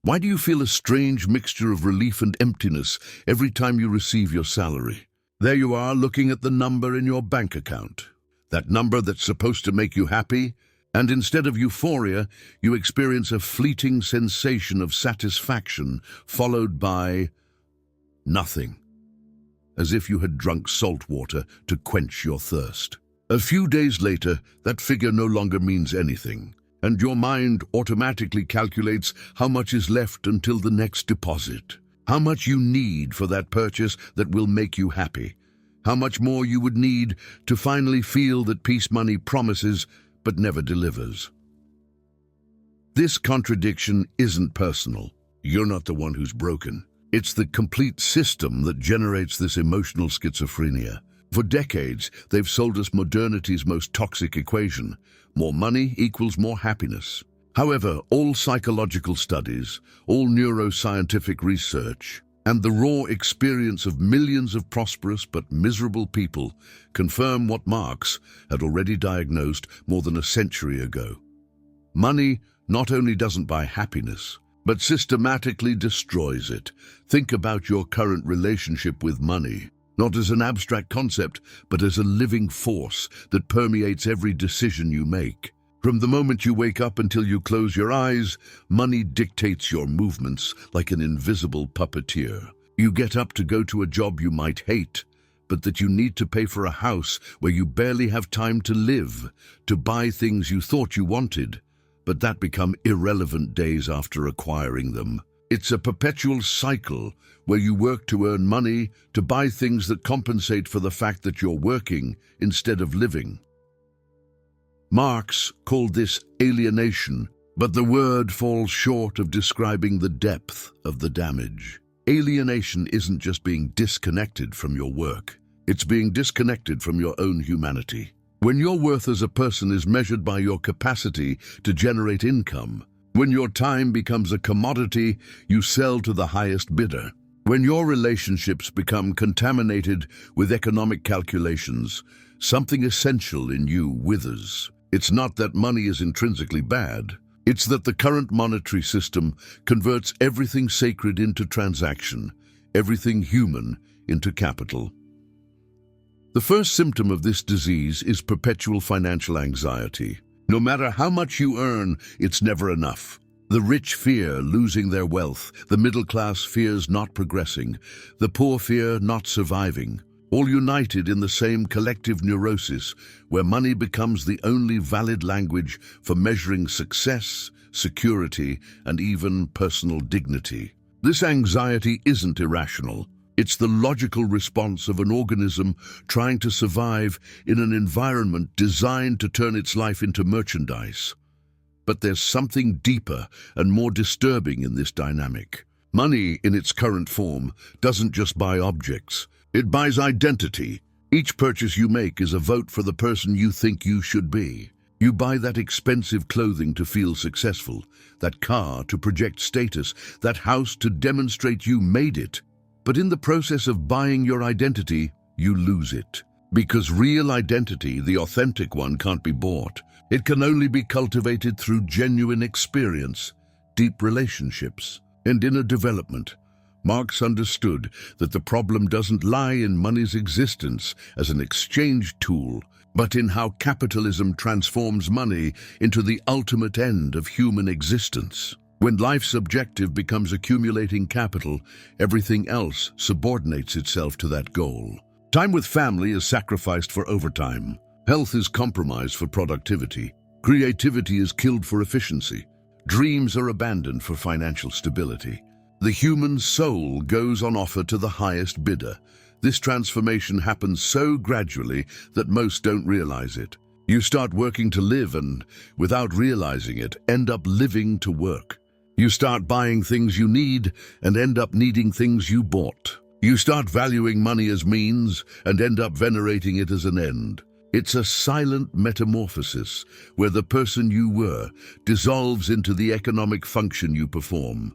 Why do you feel a strange mixture of relief and emptiness every time you receive your salary? There you are, looking at the number in your bank account. That number that's supposed to make you happy, and instead of euphoria, you experience a fleeting sensation of satisfaction followed by nothing, as if you had drunk salt water to quench your thirst. A few days later, that figure no longer means anything, and your mind automatically calculates how much is left until the next deposit, how much you need for that purchase that will make you happy, how much more you would need to finally feel that peace money promises but never delivers. This contradiction isn't personal. You're not the one who's broken. It's the complete system that generates this emotional schizophrenia. For decades, they've sold us modernity's most toxic equation: more money equals more happiness. However, all psychological studies, all neuroscientific research, and the raw experience of millions of prosperous but miserable people confirm what Marx had already diagnosed more than a century ago. Money not only doesn't buy happiness, but systematically destroys it. Think about your current relationship with money, not as an abstract concept, but as a living force that permeates every decision you make. From the moment you wake up until you close your eyes, money dictates your movements like an invisible puppeteer. You get up to go to a job you might hate, but that you need to pay for a house where you barely have time to live, to buy things you thought you wanted, but that become irrelevant days after acquiring them. It's a perpetual cycle where you work to earn money, to buy things that compensate for the fact that you're working instead of living. Marx called this alienation, but the word falls short of describing the depth of the damage. Alienation isn't just being disconnected from your work, it's being disconnected from your own humanity. When your worth as a person is measured by your capacity to generate income, when your time becomes a commodity you sell to the highest bidder, when your relationships become contaminated with economic calculations, something essential in you withers. It's not that money is intrinsically bad. It's that the current monetary system converts everything sacred into transaction, everything human into capital. The first symptom of this disease is perpetual financial anxiety. No matter how much you earn, it's never enough. The rich fear losing their wealth, the middle class fears not progressing, the poor fear not surviving, all united in the same collective neurosis where money becomes the only valid language for measuring success, security, and even personal dignity. This anxiety isn't irrational. It's the logical response of an organism trying to survive in an environment designed to turn its life into merchandise. But there's something deeper and more disturbing in this dynamic. Money, in its current form, doesn't just buy objects. It buys identity. Each purchase you make is a vote for the person you think you should be. You buy that expensive clothing to feel successful, that car to project status, that house to demonstrate you made it. But in the process of buying your identity, you lose it. Because real identity, the authentic one, can't be bought. It can only be cultivated through genuine experience, deep relationships, and inner development. Marx understood that the problem doesn't lie in money's existence as an exchange tool, but in how capitalism transforms money into the ultimate end of human existence. When life's objective becomes accumulating capital, everything else subordinates itself to that goal. Time with family is sacrificed for overtime. Health is compromised for productivity. Creativity is killed for efficiency. Dreams are abandoned for financial stability. The human soul goes on offer to the highest bidder. This transformation happens so gradually that most don't realize it. You start working to live and, without realizing it, end up living to work. You start buying things you need and end up needing things you bought. You start valuing money as means and end up venerating it as an end. It's a silent metamorphosis where the person you were dissolves into the economic function you perform.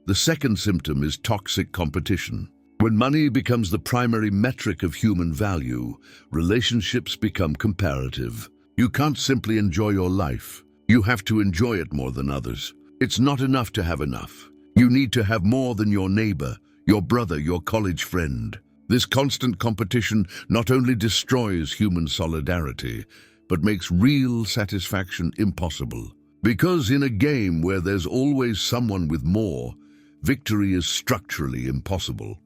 The second symptom is toxic competition. When money becomes the primary metric of human value, relationships become comparative. You can't simply enjoy your life. You have to enjoy it more than others. It's not enough to have enough. You need to have more than your neighbor, your brother, your college friend. This constant competition not only destroys human solidarity, but makes real satisfaction impossible. Because in a game where there's always someone with more, victory is structurally impossible.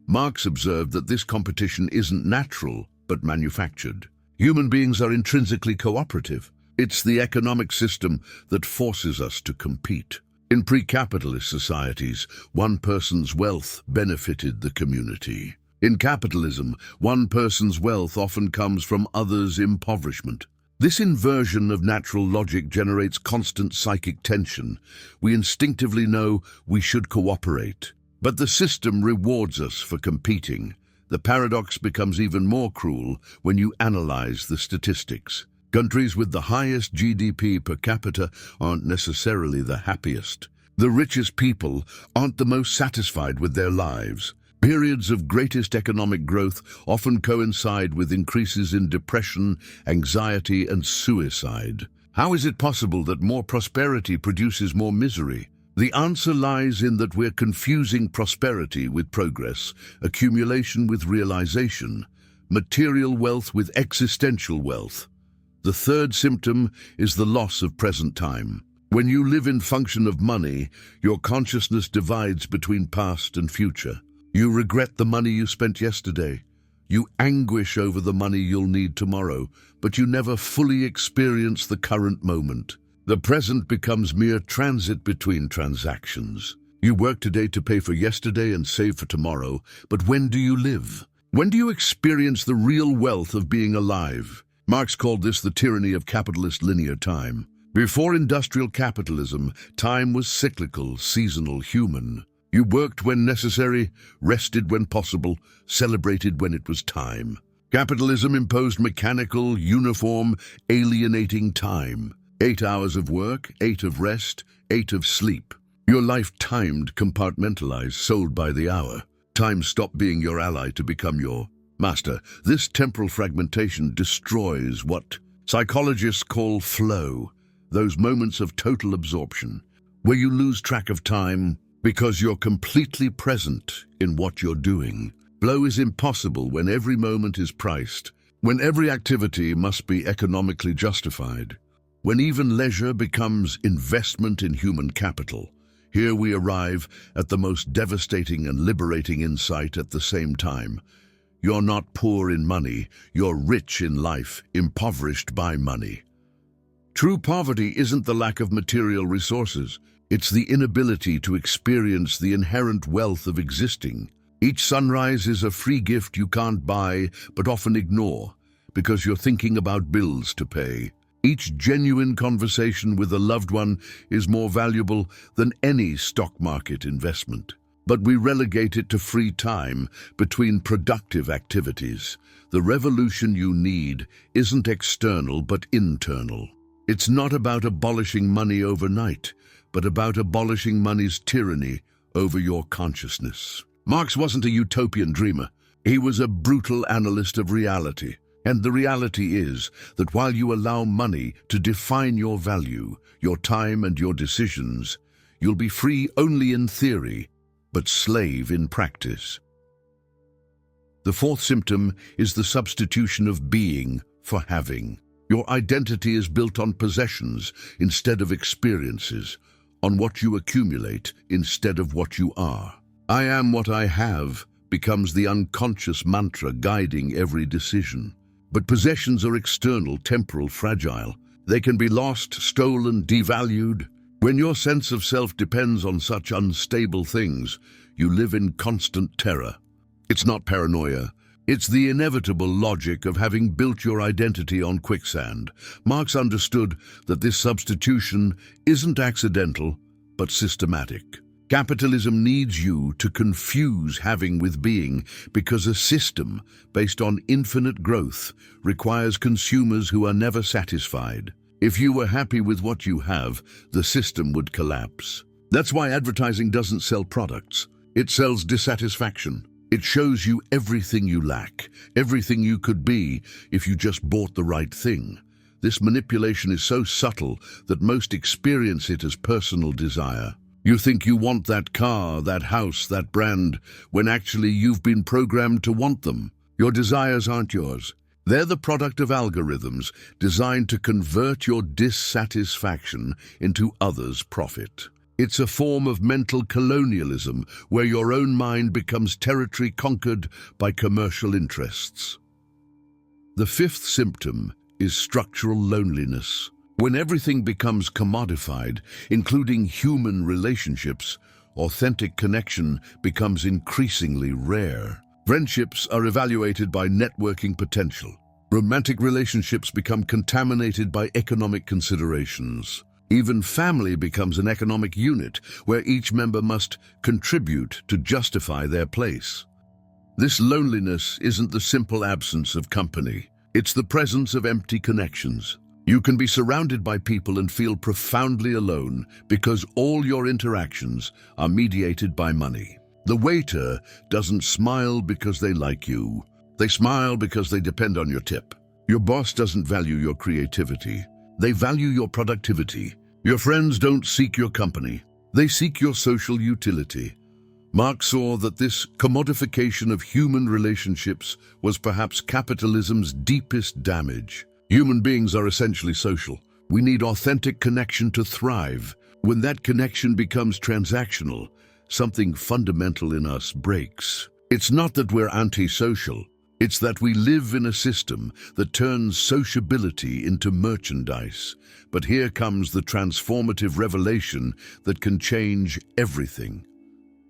Marx observed that this competition isn't natural, but manufactured. Human beings are intrinsically cooperative. It's the economic system that forces us to compete. In pre-capitalist societies, one person's wealth benefited the community. In capitalism, one person's wealth often comes from others' impoverishment. This inversion of natural logic generates constant psychic tension. We instinctively know we should cooperate, but the system rewards us for competing. The paradox becomes even more cruel when you analyze the statistics. Countries with the highest GDP per capita aren't necessarily the happiest. The richest people aren't the most satisfied with their lives. Periods of greatest economic growth often coincide with increases in depression, anxiety, and suicide. How is it possible that more prosperity produces more misery? The answer lies in that we're confusing prosperity with progress, accumulation with realization, material wealth with existential wealth. The third symptom is the loss of present time. When you live in function of money, your consciousness divides between past and future. You regret the money you spent yesterday. You anguish over the money you'll need tomorrow, but you never fully experience the current moment. The present becomes mere transit between transactions. You work today to pay for yesterday and save for tomorrow, but when do you live? When do you experience the real wealth of being alive? Marx called this the tyranny of capitalist linear time. Before industrial capitalism, time was cyclical, seasonal, human. You worked when necessary, rested when possible, celebrated when it was time. Capitalism imposed mechanical, uniform, alienating time. 8 hours of work, 8 of rest, 8 of sleep. Your life timed, compartmentalized, sold by the hour. Time stopped being your ally to become your master. This temporal fragmentation destroys what psychologists call flow, those moments of total absorption, where you lose track of time because you're completely present in what you're doing. Flow is impossible when every moment is priced, when every activity must be economically justified, when even leisure becomes investment in human capital. Here we arrive at the most devastating and liberating insight at the same time. You're not poor in money, you're rich in life, impoverished by money. True poverty isn't the lack of material resources, it's the inability to experience the inherent wealth of existing. Each sunrise is a free gift you can't buy, but often ignore, because you're thinking about bills to pay. Each genuine conversation with a loved one is more valuable than any stock market investment. But we relegate it to free time between productive activities. The revolution you need isn't external but internal. It's not about abolishing money overnight, but about abolishing money's tyranny over your consciousness. Marx wasn't a utopian dreamer. He was a brutal analyst of reality. And the reality is that while you allow money to define your value, your time and your decisions, you'll be free only in theory, but slave in practice. The fourth symptom is the substitution of being for having. Your identity is built on possessions instead of experiences, on what you accumulate instead of what you are. I am what I have becomes the unconscious mantra guiding every decision. But possessions are external, temporal, fragile. They can be lost, stolen, devalued. When your sense of self depends on such unstable things, you live in constant terror. It's not paranoia. It's the inevitable logic of having built your identity on quicksand. Marx understood that this substitution isn't accidental, but systematic. Capitalism needs you to confuse having with being because a system based on infinite growth requires consumers who are never satisfied. If you were happy with what you have, the system would collapse. That's why advertising doesn't sell products. It sells dissatisfaction. It shows you everything you lack, everything you could be if you just bought the right thing. This manipulation is so subtle that most experience it as personal desire. You think you want that car, that house, that brand, when actually you've been programmed to want them. Your desires aren't yours. They're the product of algorithms designed to convert your dissatisfaction into others' profit. It's a form of mental colonialism where your own mind becomes territory conquered by commercial interests. The fifth symptom is structural loneliness. When everything becomes commodified, including human relationships, authentic connection becomes increasingly rare. Friendships are evaluated by networking potential. Romantic relationships become contaminated by economic considerations. Even family becomes an economic unit where each member must contribute to justify their place. This loneliness isn't the simple absence of company. It's the presence of empty connections. You can be surrounded by people and feel profoundly alone because all your interactions are mediated by money. The waiter doesn't smile because they like you. They smile because they depend on your tip. Your boss doesn't value your creativity. They value your productivity. Your friends don't seek your company. They seek your social utility. Marx saw that this commodification of human relationships was perhaps capitalism's deepest damage. Human beings are essentially social. We need authentic connection to thrive. When that connection becomes transactional, something fundamental in us breaks. It's not that we're antisocial. It's that we live in a system that turns sociability into merchandise. But here comes the transformative revelation that can change everything.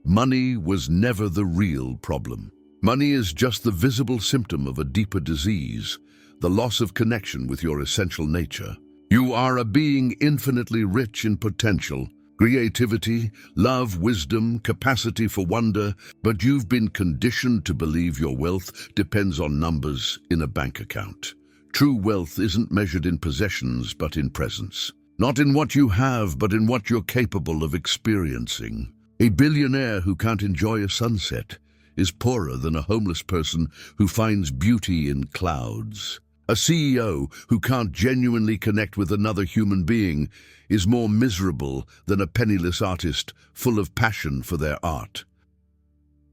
Money was never the real problem. Money is just the visible symptom of a deeper disease, the loss of connection with your essential nature. You are a being infinitely rich in potential, creativity, love, wisdom, capacity for wonder, but you've been conditioned to believe your wealth depends on numbers in a bank account. True wealth isn't measured in possessions, but in presence. Not in what you have, but in what you're capable of experiencing. A billionaire who can't enjoy a sunset is poorer than a homeless person who finds beauty in clouds. A CEO who can't genuinely connect with another human being is more miserable than a penniless artist full of passion for their art.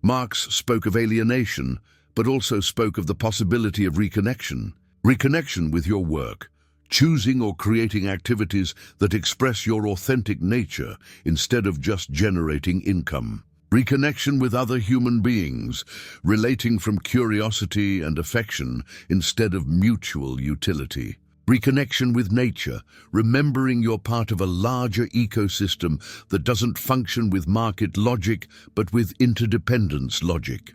Marx spoke of alienation, but also spoke of the possibility of reconnection. Reconnection with your work, choosing or creating activities that express your authentic nature instead of just generating income. Reconnection with other human beings, relating from curiosity and affection instead of mutual utility. Reconnection with nature, remembering you're part of a larger ecosystem that doesn't function with market logic but with interdependence logic.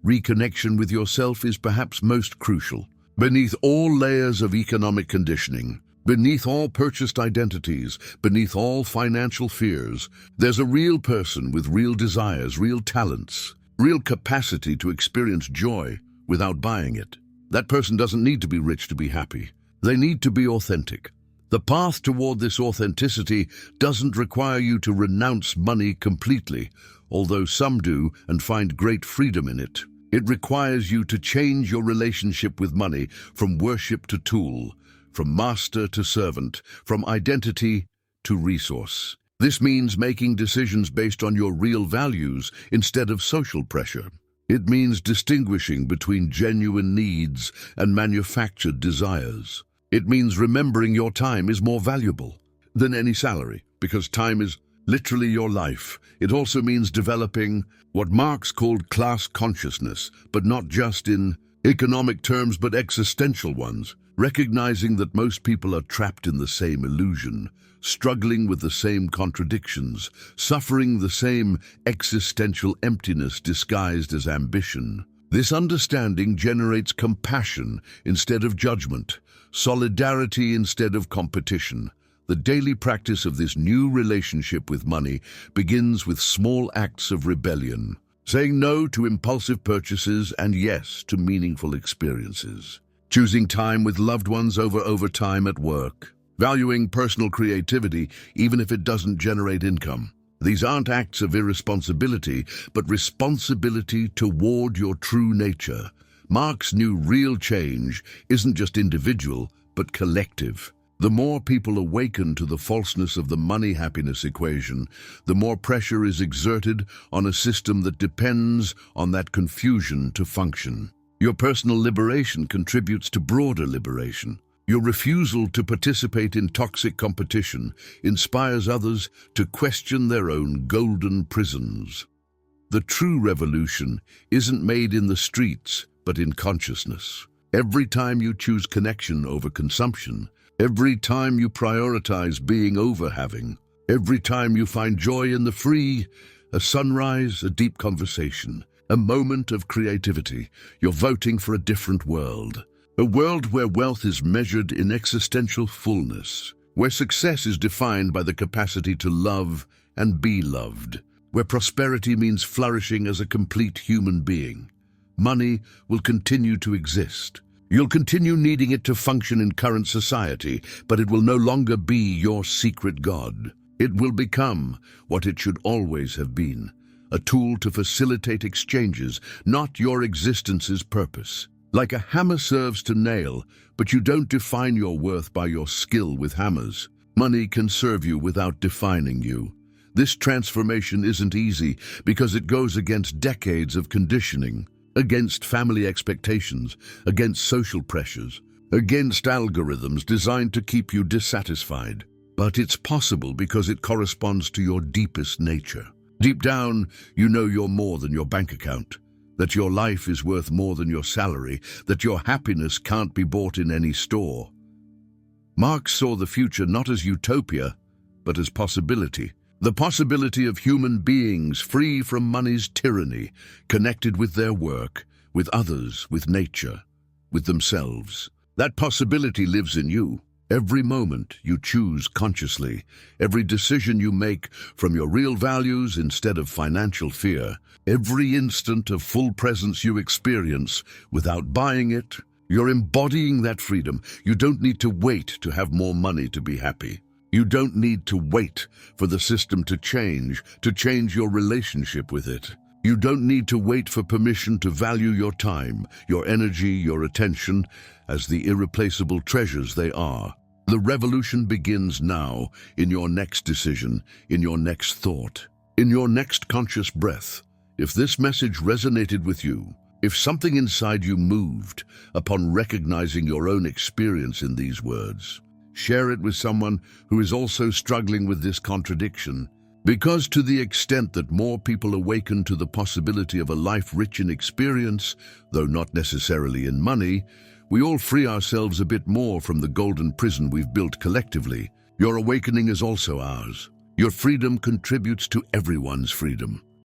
Reconnection with yourself is perhaps most crucial. Beneath all layers of economic conditioning, beneath all purchased identities, beneath all financial fears, there's a real person with real desires, real talents, real capacity to experience joy without buying it. That person doesn't need to be rich to be happy. They need to be authentic. The path toward this authenticity doesn't require you to renounce money completely, although some do and find great freedom in it. It requires you to change your relationship with money from worship to tool, from master to servant, from identity to resource. This means making decisions based on your real values instead of social pressure. It means distinguishing between genuine needs and manufactured desires. It means remembering your time is more valuable than any salary, because time is literally your life. It also means developing what Marx called class consciousness, but not just in economic terms, but existential ones. Recognizing that most people are trapped in the same illusion, struggling with the same contradictions, suffering the same existential emptiness disguised as ambition. This understanding generates compassion instead of judgment, solidarity instead of competition. The daily practice of this new relationship with money begins with small acts of rebellion, saying no to impulsive purchases and yes to meaningful experiences. Choosing time with loved ones over time at work. Valuing personal creativity even if it doesn't generate income. These aren't acts of irresponsibility, but responsibility toward your true nature. Marx knew real change isn't just individual, but collective. The more people awaken to the falseness of the money-happiness equation, the more pressure is exerted on a system that depends on that confusion to function. Your personal liberation contributes to broader liberation. Your refusal to participate in toxic competition inspires others to question their own golden prisons. The true revolution isn't made in the streets, but in consciousness. Every time you choose connection over consumption, every time you prioritize being over having, every time you find joy in the free, a sunrise, a deep conversation, a moment of creativity, you're voting for a different world. A world where wealth is measured in existential fullness, where success is defined by the capacity to love and be loved, where prosperity means flourishing as a complete human being. Money will continue to exist. You'll continue needing it to function in current society, but it will no longer be your secret god. It will become what it should always have been, a tool to facilitate exchanges, not your existence's purpose. Like a hammer serves to nail, but you don't define your worth by your skill with hammers. Money can serve you without defining you. This transformation isn't easy because it goes against decades of conditioning, against family expectations, against social pressures, against algorithms designed to keep you dissatisfied. But it's possible because it corresponds to your deepest nature. Deep down, you know you're more than your bank account, that your life is worth more than your salary, that your happiness can't be bought in any store. Marx saw the future not as utopia, but as possibility. The possibility of human beings free from money's tyranny, connected with their work, with others, with nature, with themselves. That possibility lives in you. Every moment you choose consciously, every decision you make from your real values instead of financial fear, every instant of full presence you experience without buying it, you're embodying that freedom. You don't need to wait to have more money to be happy. You don't need to wait for the system to change your relationship with it. You don't need to wait for permission to value your time, your energy, your attention as the irreplaceable treasures they are. The revolution begins now, in your next decision, in your next thought, in your next conscious breath. If this message resonated with you, if something inside you moved upon recognizing your own experience in these words, share it with someone who is also struggling with this contradiction. Because to the extent that more people awaken to the possibility of a life rich in experience, though not necessarily in money, we all free ourselves a bit more from the golden prison we've built collectively. Your awakening is also ours. Your freedom contributes to everyone's freedom.